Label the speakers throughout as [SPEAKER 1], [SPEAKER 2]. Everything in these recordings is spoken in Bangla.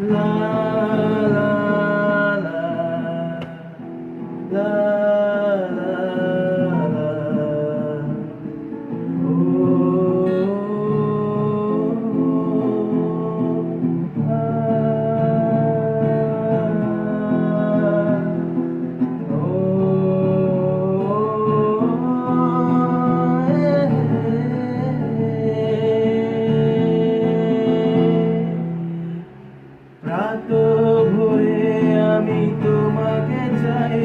[SPEAKER 1] লা লা লা লা লা লা ও রাত ভোরে আমি তোমাকে চাই,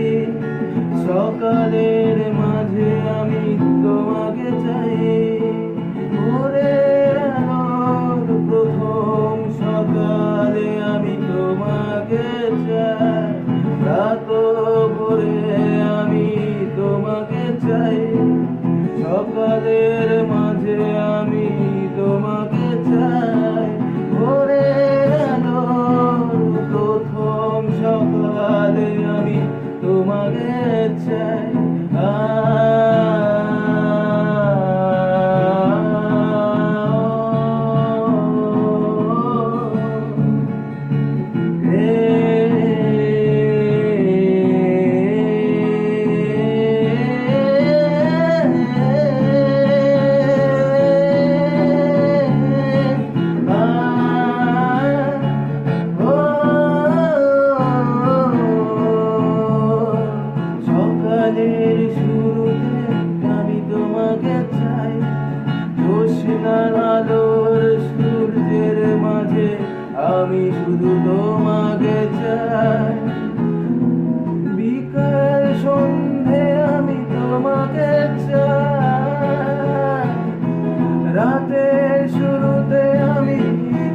[SPEAKER 1] সকালের মাঝে আমি তোমাকে চাই, ভোরের আলোর প্রথম সকালে আমি তোমাকে চাই, রাত ভোরে আমি তোমাকে চাই, সকালের মাঝে আমি তোমাকে চাই, ভোরের আলোর প্রথম সকালে আমি তোমাকে চাই। সকালের শুরুতে আমি তোমাকে চাই, জ্যোৎস্নার আলোর সূর্যের মাঝে আমি শুধু তোমাকে চাই, বিকাল সন্ধে আমি তোমাকে চাই, রাতের শুরুতে আমি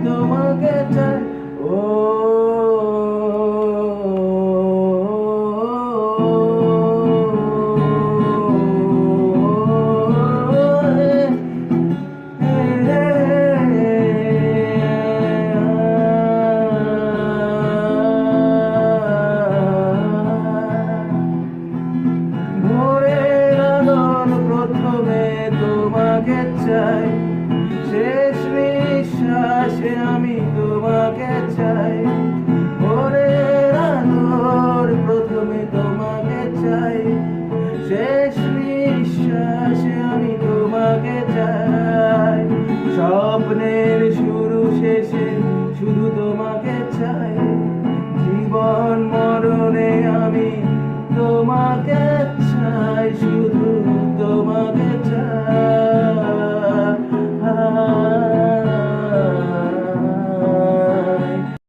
[SPEAKER 1] তোমাকে চাই। ও প্রথমে তোমাকে চাই, শেষ নিঃশ্বাসে আমি তোমাকে চাই, ভোরের আলোর প্রথমে তোমাকে চাই, শেষ নিঃশ্বাসে আমি তোমাকে চাই, স্বপ্নের শুরু শেষে শুধু তোমাকে চাই।